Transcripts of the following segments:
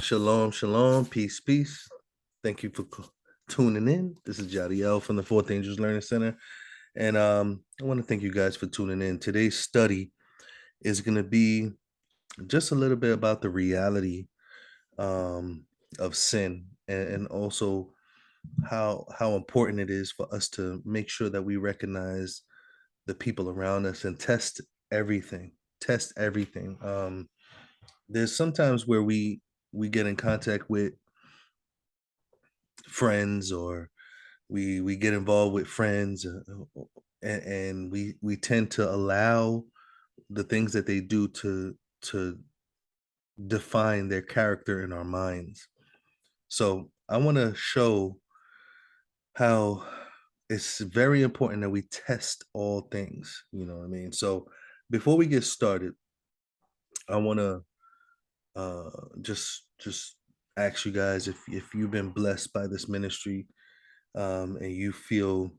Shalom, shalom, peace, peace. Thank you for tuning in. This is Jadiel from the Fourth Angels Learning Center. And I want to thank you guys for tuning in. Today's study is going to be just a little bit about the reality of sin and also how important it is for us to make sure that we recognize the people around us and test everything. Test everything. There's sometimes where we get in contact with friends, or we get involved with friends, and we tend to allow the things that they do to define their character in our minds. So I want to show how it's very important that we test all things, you know what I mean? So before we get started, I want to just ask you guys, if you've been blessed by this ministry, and you feel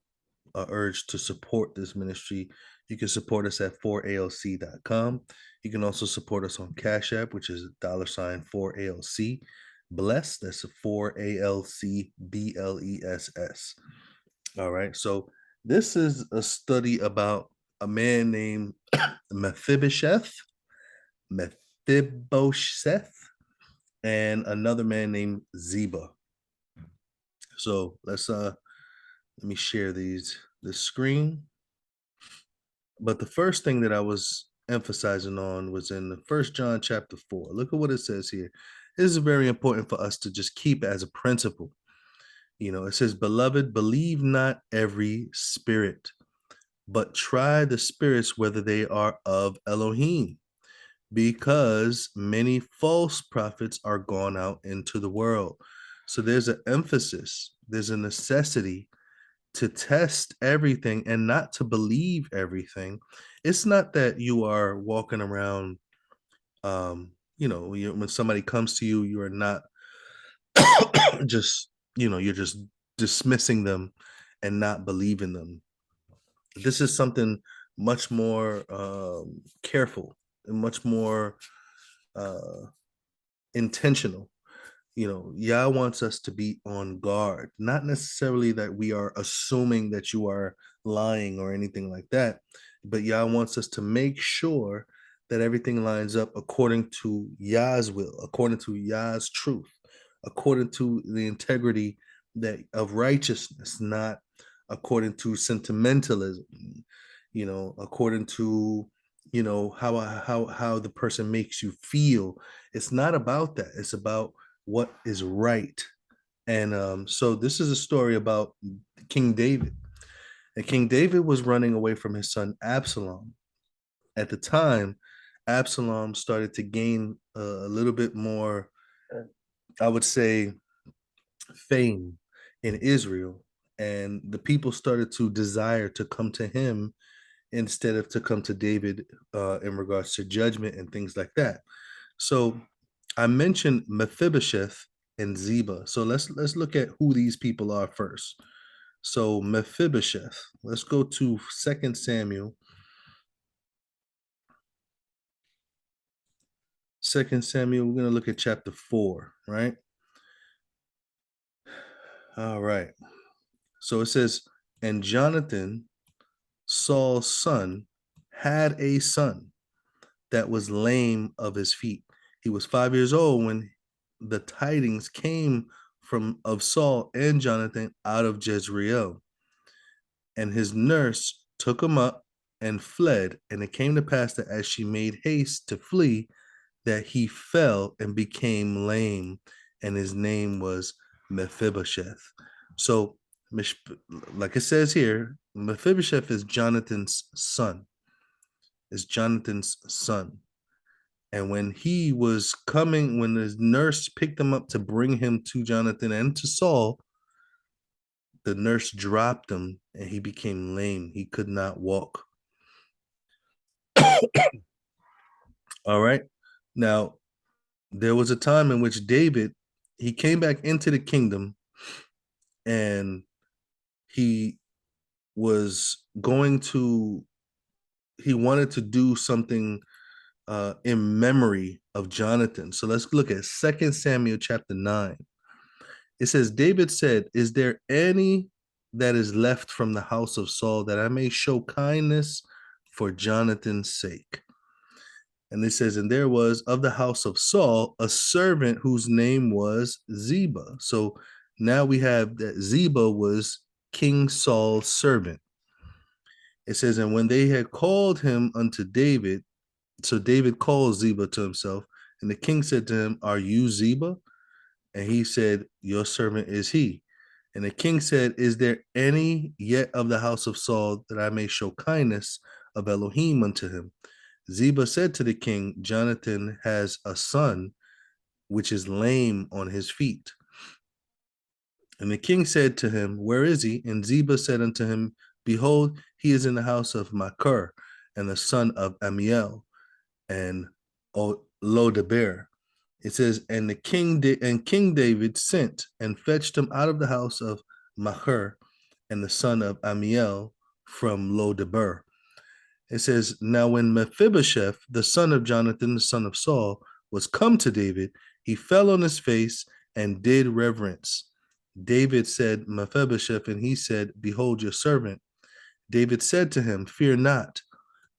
a urge to support this ministry, you can support us at 4alc.com. You can also support us on Cash App, which is $4ALC bless. That's a 4ALCBLESS. All right. So this is a study about a man named Mephibosheth, Mephibosheth, and another man named Ziba. So let me share this screen. But the first thing that I was emphasizing on was in the First John chapter 4. Look at what it says here. This is very important for us to just keep as a principle. You know, it says, "Beloved, believe not every spirit, but try the spirits whether they are of Elohim, because many false prophets are gone out into the world." So there's an emphasis, there's a necessity to test everything and not to believe everything. It's not that you are walking around, when somebody comes to you, you are not just, you're just dismissing them and not believing them. This is something much more careful and much more uh, intentional. You know, Yah wants us to be on guard, not necessarily that we are assuming that you are lying or anything like that, but Yah wants us to make sure that everything lines up according to Yah's will, according to Yah's truth, according to the integrity that of righteousness, not according to sentimentalism, according to how the person makes you feel. It's not about that. It's about what is right. And so this is a story about King David. And King David was running away from his son Absalom. At the time, Absalom started to gain a little bit more, I would say, fame in Israel. And the people started to desire to come to him instead of to come to David in regards to judgment and things like that. So I mentioned Mephibosheth and Ziba. So let's look at who these people are first. So Mephibosheth, let's go to 2 Samuel. 2 Samuel, we're going to look at chapter 4, right? All right. So it says, "And Jonathan, Saul's son, had a son that was lame of his feet. He was 5 years old when the tidings came of Saul and Jonathan out of Jezreel. And his nurse took him up and fled. And it came to pass that as she made haste to flee, that he fell and became lame, and his name was Mephibosheth." So, like it says here, Mephibosheth is Jonathan's son. Is Jonathan's son. And when he was coming, when his nurse picked him up to bring him to Jonathan and to Saul, the nurse dropped him and he became lame. He could not walk. All right. Now, there was a time in which David, he came back into the kingdom, and he was going to he wanted to do something in memory of Jonathan. So let's look at 2 Samuel chapter 9. It says, David said, is there any that is left from the house of Saul that I may show kindness for Jonathan's sake? And it says, and there was of the house of Saul a servant whose name was Ziba. So now we have that Ziba was King Saul's servant. It says, and when they had called him unto David, so David called Ziba to himself, and the king said to him, are you Ziba? And he said, your servant is he. And the king said, is there any yet of the house of Saul that I may show kindness of Elohim unto him? Ziba said to the king, Jonathan has a son which is lame on his feet. And the king said to him, where is he? And Ziba said unto him, behold, he is in the house of Machir, and the son of Amiel, and Lodebar. It says, and King David sent and fetched him out of the house of Machir, and the son of Amiel from Lodebar. It says, now when Mephibosheth, the son of Jonathan, the son of Saul, was come to David, he fell on his face and did reverence. David said, Mephibosheth, and he said, behold your servant. David said to him, fear not,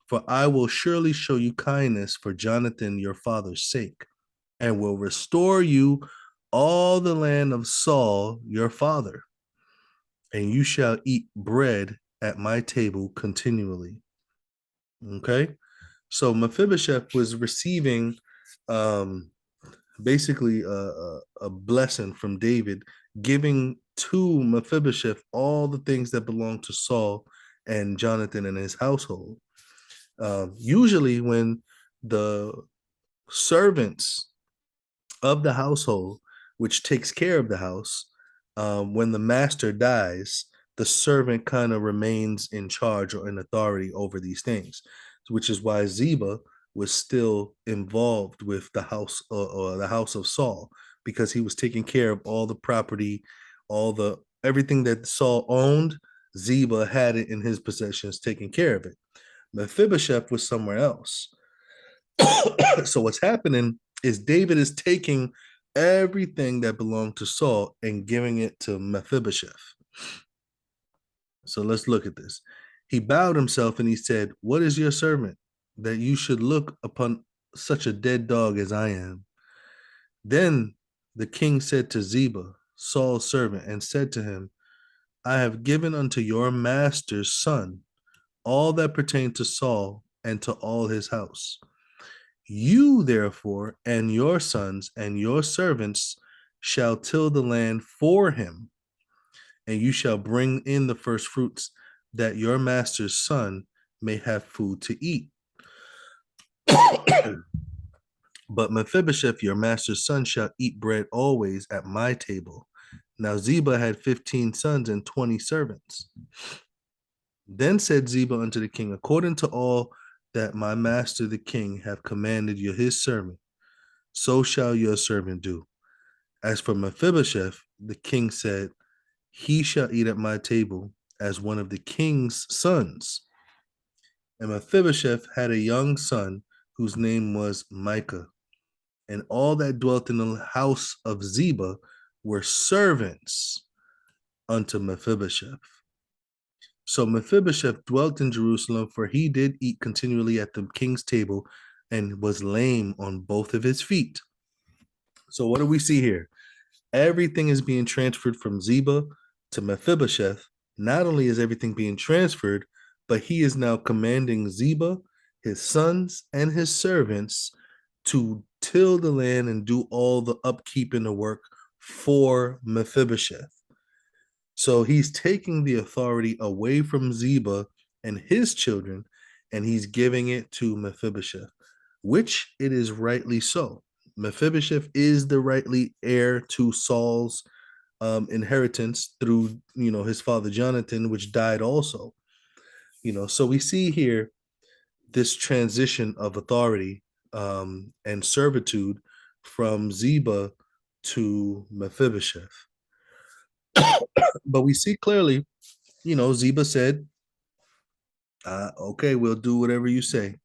for I will surely show you kindness for Jonathan your father's sake, and will restore you all the land of Saul your father, and you shall eat bread at my table continually. Okay, so Mephibosheth was receiving basically a blessing from David, giving to Mephibosheth all the things that belong to Saul and Jonathan and his household. Usually when the servants of the household, which takes care of the house, when the master dies, the servant kind of remains in charge or in authority over these things, which is why Ziba was still involved with the house or the house of Saul, because he was taking care of all the property, all the everything that Saul owned. Ziba had it in his possessions, taking care of it. Mephibosheth was somewhere else. So what's happening is David is taking everything that belonged to Saul and giving it to Mephibosheth. So let's look at this. He bowed himself and he said, what is your servant that you should look upon such a dead dog as I am? Then the king said to Ziba, Saul's servant, and said to him, I have given unto your master's son all that pertained to Saul and to all his house. You, therefore, and your sons and your servants shall till the land for him, and you shall bring in the first fruits, that your master's son may have food to eat. But Mephibosheth, your master's son, shall eat bread always at my table. Now Ziba had 15 sons and 20 servants. Then said Ziba unto the king, according to all that my master the king have commanded you his servant, so shall your servant do. As for Mephibosheth, the king said, he shall eat at my table as one of the king's sons. And Mephibosheth had a young son whose name was Micah. And all that dwelt in the house of Ziba were servants unto Mephibosheth. So Mephibosheth dwelt in Jerusalem, for he did eat continually at the king's table and was lame on both of his feet. So what do we see here? Everything is being transferred from Ziba to Mephibosheth. Not only is everything being transferred, but he is now commanding Ziba, his sons, and his servants to till the land and do all the upkeep and the work for Mephibosheth. So he's taking the authority away from Ziba and his children, and he's giving it to Mephibosheth, which it is rightly so. Mephibosheth is the rightly heir to Saul's inheritance through, his father Jonathan, which died also. So we see here this transition of authority and servitude from Ziba to Mephibosheth. But we see clearly, Ziba said, okay, we'll do whatever you say.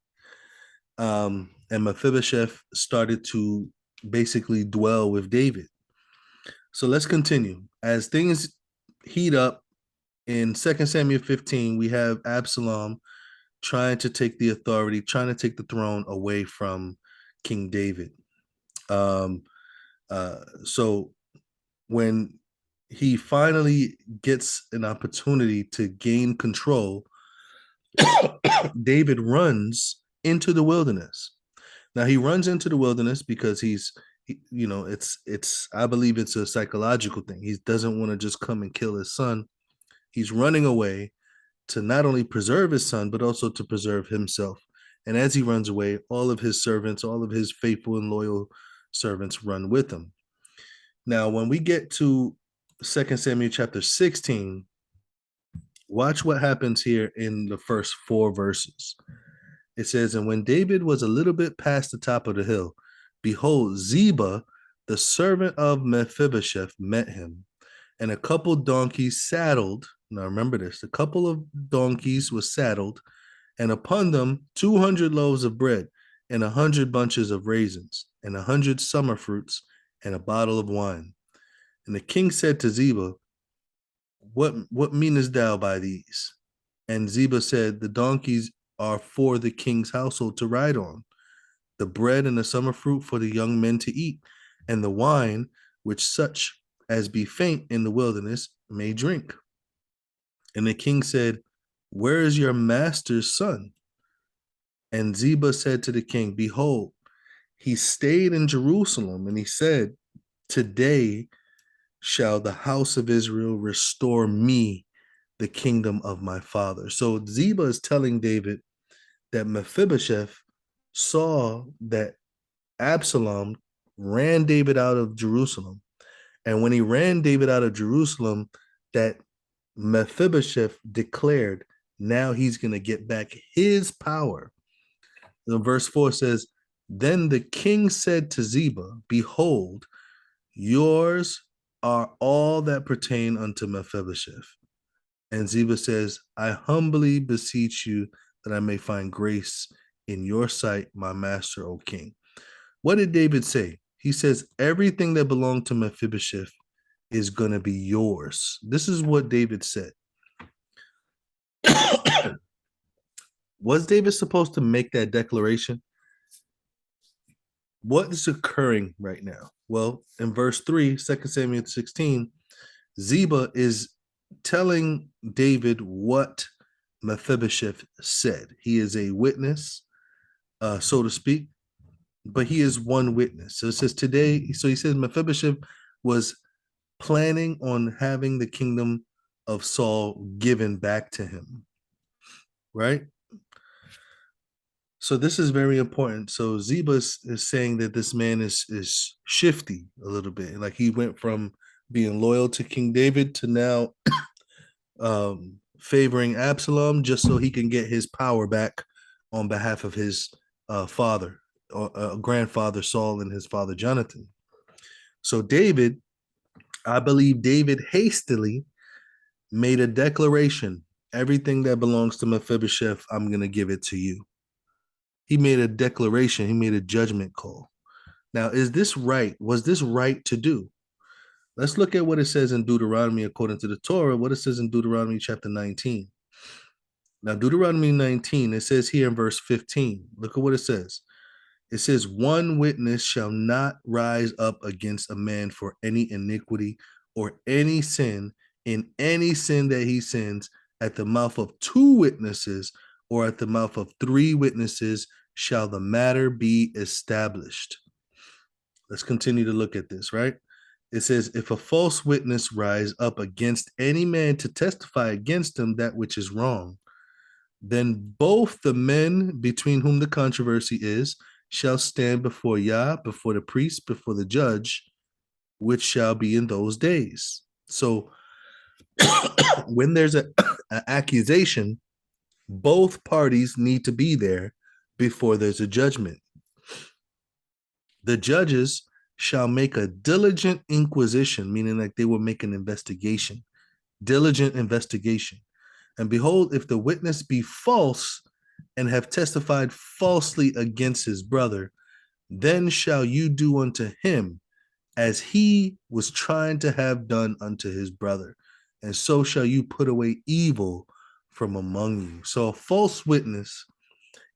And Mephibosheth started to basically dwell with David. So let's continue. As things heat up in 2 Samuel 15, we have Absalom trying to take the authority, trying to take the throne away from King David. So when he finally gets an opportunity to gain control, David runs into the wilderness. Now he runs into the wilderness because it's I believe it's a psychological thing. He doesn't want to just come and kill his son. He's running away to not only preserve his son, but also to preserve himself. And as he runs away, all of his servants, all of his faithful and loyal servants run with him. Now, when we get to 2 Samuel chapter 16, watch what happens here in the first 4 verses. It says, and when David was a little bit past the top of the hill, behold, Ziba, the servant of Mephibosheth, met him, and a couple donkeys saddled. Now remember this, a couple of donkeys were saddled, and upon them 200 loaves of bread, and 100 bunches of raisins, and 100 summer fruits, and a bottle of wine. And the king said to Ziba, what meanest thou by these? And Ziba said, the donkeys are for the king's household to ride on, the bread and the summer fruit for the young men to eat, and the wine which such as be faint in the wilderness may drink. And the king said, where is your master's son? And Ziba said to the king, behold, he stayed in Jerusalem, and he said, today shall the house of Israel restore me the kingdom of my father. So Ziba is telling David that Mephibosheth saw that Absalom ran David out of Jerusalem. And when he ran David out of Jerusalem, that Mephibosheth declared, now he's going to get back his power. And verse 4 says, then the king said to Ziba, behold, yours are all that pertain unto Mephibosheth. And Ziba says, I humbly beseech you that I may find grace in your sight, my master, O king. What did David say? He says, everything that belonged to Mephibosheth is going to be yours. This is what David said. Was David supposed to make that declaration? What is occurring right now? Well, in verse 3, 2 Samuel 16, Ziba is telling David what Mephibosheth said. He is a witness, so to speak, but he is one witness. So it says today, so he says Mephibosheth was planning on having the kingdom of Saul given back to him, right? So this is very important. So Ziba is saying that this man is shifty a little bit. Like he went from being loyal to King David to now favoring Absalom just so he can get his power back on behalf of his father, or grandfather Saul and his father Jonathan. So David, I believe David hastily made a declaration. Everything that belongs to Mephibosheth, I'm going to give it to you. He made a declaration. He made a judgment call. Now, is this right? Was this right to do? Let's look at what it says in Deuteronomy according to the Torah, what it says in Deuteronomy chapter 19. Now, Deuteronomy 19, it says here in verse 15, look at what it says. It says, one witness shall not rise up against a man for any iniquity or any sin in any sin that he sins. At the mouth of 2 witnesses or at the mouth of 3 witnesses shall the matter be established. Let's continue to look at this, right? It says, if a false witness rise up against any man to testify against him that which is wrong, then both the men between whom the controversy is shall stand before Yah, before the priest, before the judge, which shall be in those days. So when there's an accusation, both parties need to be there before there's a judgment. The judges shall make a diligent inquisition, meaning like they will make an investigation, diligent investigation. And behold, if the witness be false and have testified falsely against his brother, then shall you do unto him as he was trying to have done unto his brother. And so shall you put away evil from among you. So a false witness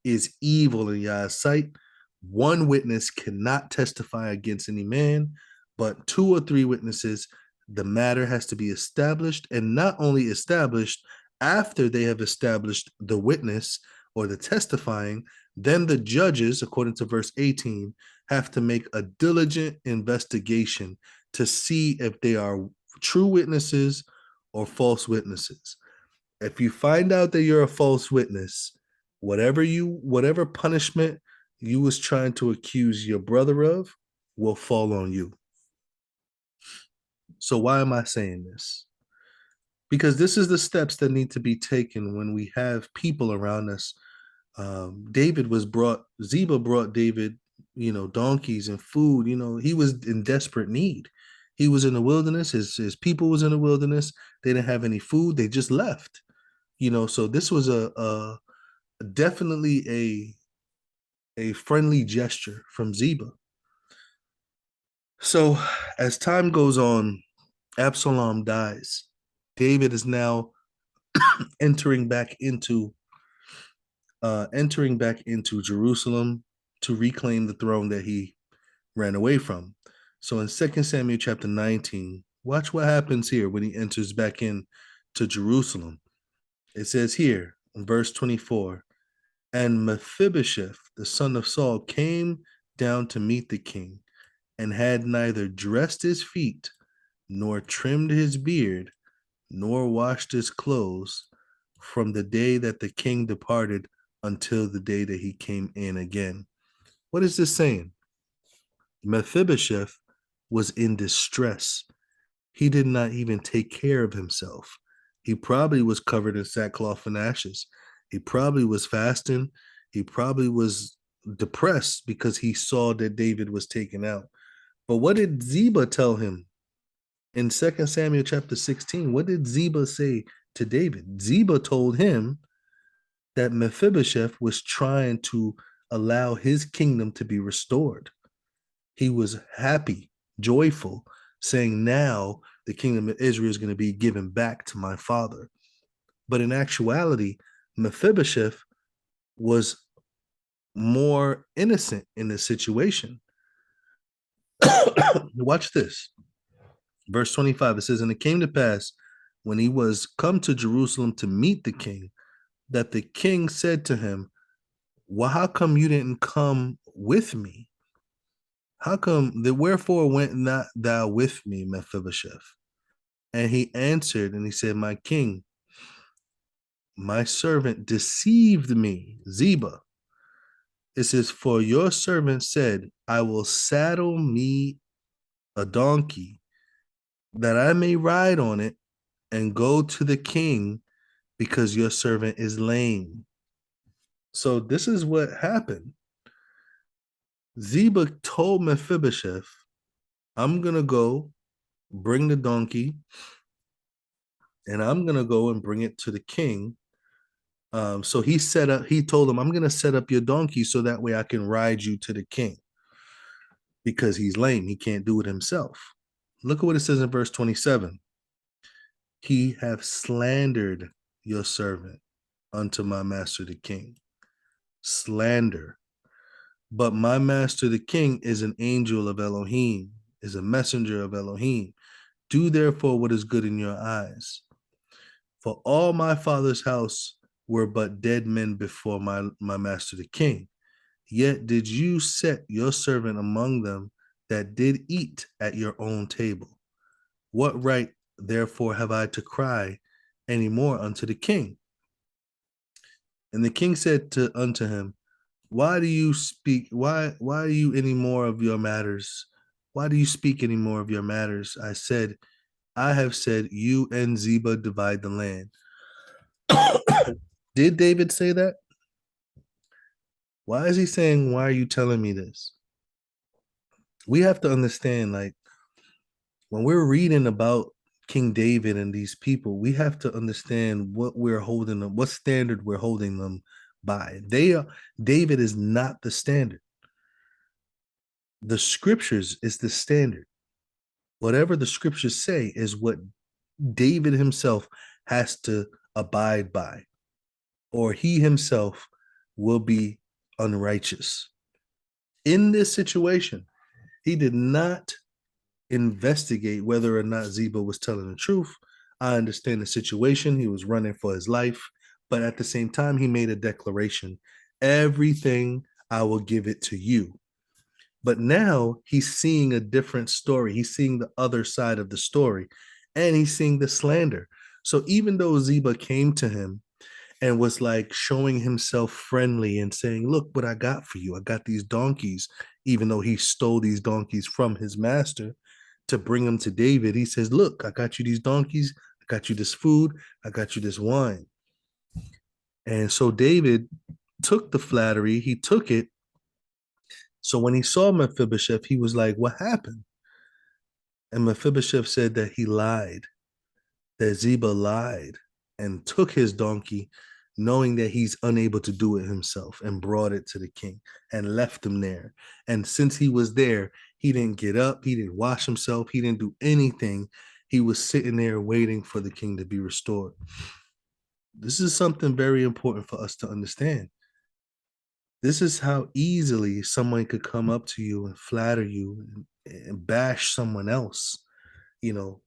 is evil in Yah's sight. One witness cannot testify against any man, but two or three witnesses, the matter has to be established, and not only established, after they have established the witness or the testifying, then the judges, according to verse 18, have to make a diligent investigation to see if they are true witnesses or false witnesses. If you find out that you're a false witness, whatever punishment you was trying to accuse your brother of will fall on you. So why am I saying this? Because this is the steps that need to be taken when we have people around us. Ziba brought David, donkeys and food. He was in desperate need. He was in the wilderness. His people was in the wilderness. They didn't have any food. They just left. So this was a definitely a friendly gesture from Ziba. So as time goes on, Absalom dies. David is now entering back into Jerusalem to reclaim the throne that he ran away from. So in 2 Samuel chapter 19, watch what happens here when he enters back in to Jerusalem. It says here in verse 24, and Mephibosheth, the son of Saul, came down to meet the king, and had neither dressed his feet, nor trimmed his beard, nor washed his clothes, from the day that the king departed until the day that he came in again. What is this saying? Mephibosheth was in distress. He did not even take care of himself. He probably was covered in sackcloth and ashes. He probably was fasting. He probably was depressed because he saw that David was taken out. But what did Ziba tell him in 2 Samuel chapter 16? What did Ziba say to David? Ziba told him that Mephibosheth was trying to allow his kingdom to be restored. He was happy, joyful, saying, now the kingdom of Israel is going to be given back to my father. But in actuality, Mephibosheth was more innocent in this situation. Watch this. Verse 25, it says, and it came to pass when he was come to Jerusalem to meet the king, that the king said to him, well, how come you didn't come with me? How come that wherefore went not thou with me, Mephibosheth? And he answered and he said, my king, my servant deceived me, Ziba. It says, for your servant said, I will saddle me a donkey that I may ride on it and go to the king, because your servant is lame. So this is what happened. Ziba told Mephibosheth, I'm going to go bring the donkey and I'm going to go and bring it to the king. So he told him, I'm going to set up your donkey so that way I can ride you to the king, because he's lame. He can't do it himself. Look at what it says in verse 27. He hath slandered your servant unto my master the king. Slander. But my master the king is an angel of Elohim, is a messenger of Elohim. Do therefore what is good in your eyes. For all my father's house were but dead men before my master the king. Yet did you set your servant among them that did eat at your own table. What right therefore have I to cry any more unto the king? And the king said unto him, why do you speak? Why are you any more of your matters? Why do you speak any more of your matters? I have said, you and Ziba divide the land. Did David say that? Why is he saying, why are you telling me this? We have to understand, like, when we're reading about King David and these people, we have to understand what we're holding them, what standard we're holding them by. David is not the standard. The scriptures is the standard. Whatever the scriptures say is what David himself has to abide by, or he himself will be unrighteous. In this situation, he did not investigate whether or not Ziba was telling the truth. I understand the situation. He was running for his life. But at the same time, he made a declaration: everything, I will give it to you. But now he's seeing a different story. He's seeing the other side of the story, and he's seeing the slander. So even though Ziba came to him and was like showing himself friendly and saying, look what I got for you. I got these donkeys, even though he stole these donkeys from his master to bring them to David. He says, look, I got you these donkeys. I got you this food. I got you this wine. And so David took the flattery. He took it. So when he saw Mephibosheth, he was like, what happened? And Mephibosheth said that he lied, that Ziba lied and took his donkey, knowing that he's unable to do it himself, and brought it to the king and left him there. And since he was there, he didn't get up, he didn't wash himself, he didn't do anything. He was sitting there waiting for the king to be restored. This is something very important for us to understand. This is how easily someone could come up to you and flatter you and bash someone else,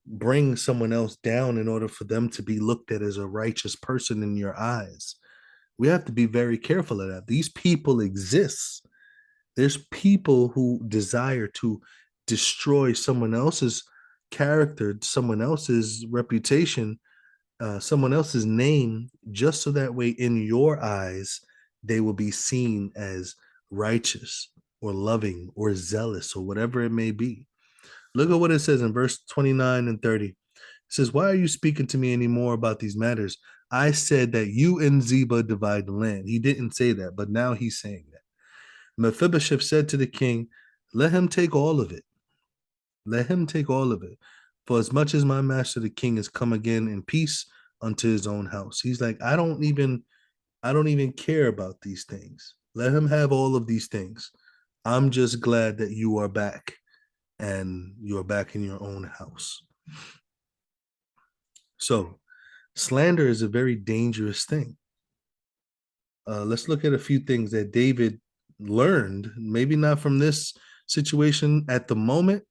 bring someone else down in order for them to be looked at as a righteous person in your eyes. We have to be very careful of that. These people exist. There's people who desire to destroy someone else's character, someone else's reputation, someone else's name, just so that way in your eyes, they will be seen as righteous or loving or zealous or whatever it may be. Look at what it says in verse 29 and 30. It says, why are you speaking to me anymore about these matters? I said that you and Ziba divide the land. He didn't say that, but now he's saying that. Mephibosheth said to the king, let him take all of it. Let him take all of it. For as much as my master the king has come again in peace unto his own house. He's like, I don't even care about these things. Let him have all of these things. I'm just glad that you are back and you're back in your own house. So slander is a very dangerous thing. Let's look at a few things that David learned, maybe not from this situation at the moment,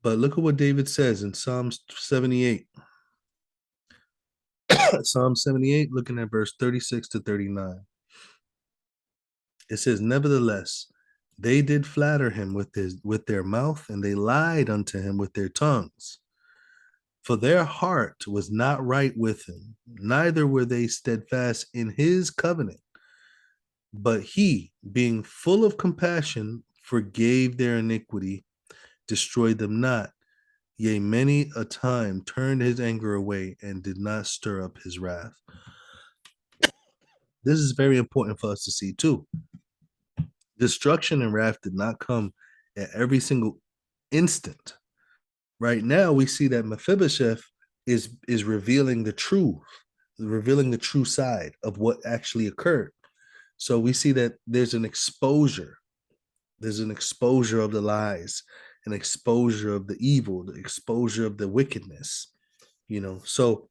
but look at what David says in Psalms 78. Psalm 78, looking at verse 36 to 39. It says, nevertheless, they did flatter him with their mouth, and they lied unto him with their tongues. For their heart was not right with him, neither were they steadfast in his covenant. But he, being full of compassion, forgave their iniquity, destroyed them not. Yea, many a time turned his anger away and did not stir up his wrath. This is very important for us to see too. Destruction and wrath did not come at every single instant. Right now, we see that Mephibosheth is revealing the truth, revealing the true side of what actually occurred. So we see that there's an exposure. There's an exposure of the lies, an exposure of the evil, the exposure of the wickedness. So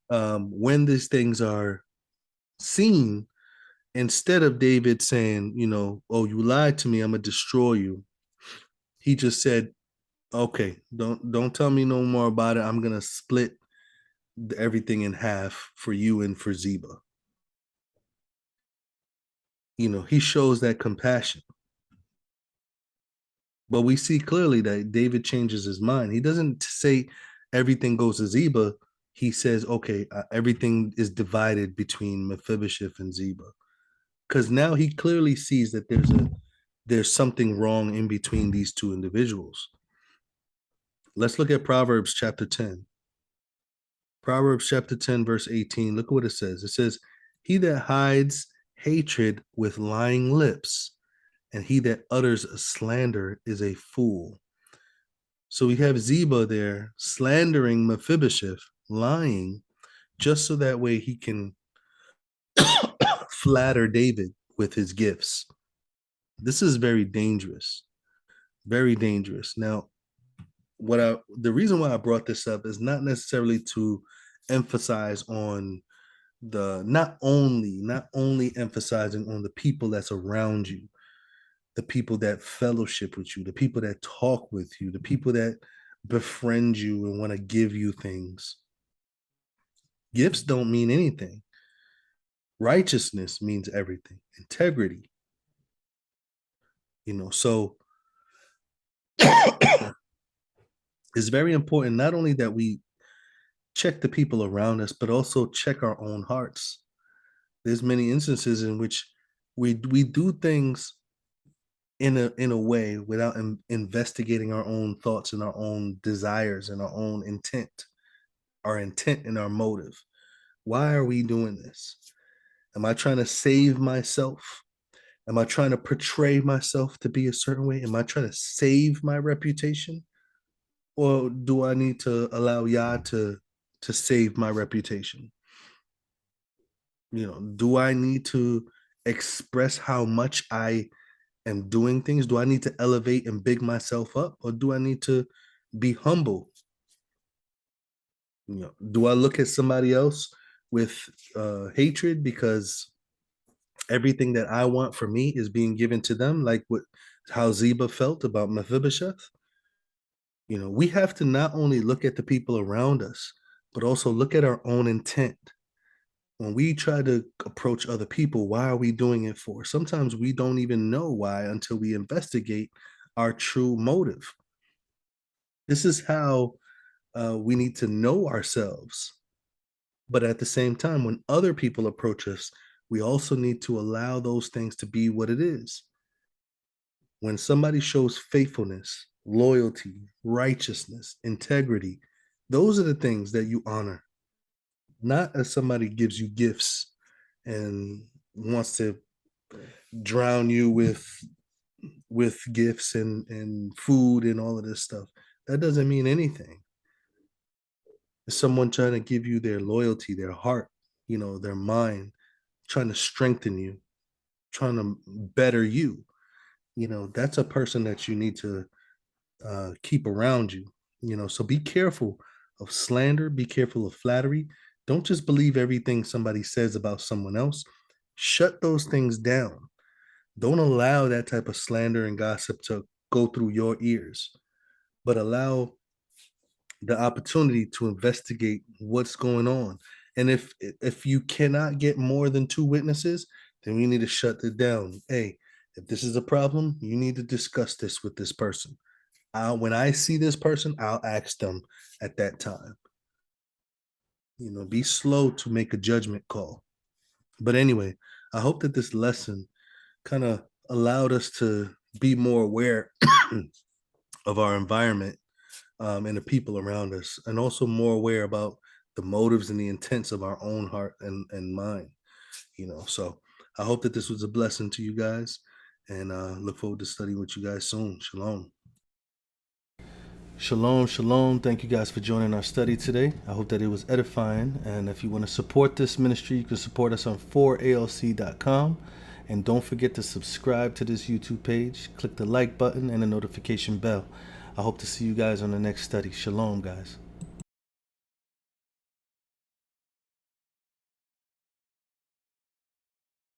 when these things are seen, instead of David saying, oh, you lied to me, I'm gonna destroy you, he just said, okay, don't tell me no more about it. I'm gonna split everything in half for you and for Ziba. He shows that compassion. But we see clearly that David changes his mind. He doesn't say everything goes to Ziba. He says, okay, everything is divided between Mephibosheth and Ziba. Because now he clearly sees that there's something wrong in between these two individuals. Let's look at Proverbs chapter 10. Proverbs chapter 10, verse 18. Look what it says. It says, he that hides hatred with lying lips, and he that utters a slander is a fool. So we have Ziba there slandering Mephibosheth, lying, just so that way he can flatter David with his gifts. This is very dangerous. Very dangerous. Now, the reason why I brought this up is not necessarily to emphasize on the not only emphasizing on the people that's around you, the people that fellowship with you, the people that talk with you, the people that befriend you and want to give you things. Gifts don't mean anything. Righteousness means everything. Integrity. So it's very important not only that we check the people around us, but also check our own hearts. There's many instances in which we do things in a way without investigating our own thoughts and our own desires and our own intent and our motive. Why are we doing this? Am I trying to save myself? Am I trying to portray myself to be a certain way? Am I trying to save my reputation? Or do I need to allow Yah to save my reputation? Do I need to express how much I am doing things? Do I need to elevate and big myself up, or do I need to be humble? Do I look at somebody else with hatred because everything that I want for me is being given to them, like how Ziba felt about Mephibosheth? We have to not only look at the people around us, but also look at our own intent. When we try to approach other people, why are we doing it for? Sometimes we don't even know why until we investigate our true motive. This is how we need to know ourselves. But at the same time, when other people approach us, we also need to allow those things to be what it is. When somebody shows faithfulness, loyalty, righteousness, integrity, those are the things that you honor. Not as somebody gives you gifts and wants to drown you with gifts and food and all of this stuff. That doesn't mean anything. It's someone trying to give you their loyalty, their heart, their mind, trying to strengthen you, trying to better you. That's a person that you need to keep around you. So be careful of slander, be careful of flattery. Don't just believe everything somebody says about someone else. Shut those things down. Don't allow that type of slander and gossip to go through your ears, but allow the opportunity to investigate what's going on. And if you cannot get more than two witnesses, then we need to shut it down. Hey, if this is a problem, you need to discuss this with this person. When I see this person, I'll ask them at that time. Be slow to make a judgment call. But anyway, I hope that this lesson kind of allowed us to be more aware of our environment and the people around us, and also more aware about the motives and the intents of our own heart and mind. So I hope that this was a blessing to you guys, and look forward to studying with you guys soon. Shalom. Shalom, shalom. Thank you guys for joining our study today. I hope that it was edifying. And if you want to support this ministry, you can support us on 4alc.com. And don't forget to subscribe to this YouTube page. Click the like button and the notification bell. I hope to see you guys on the next study. Shalom, guys.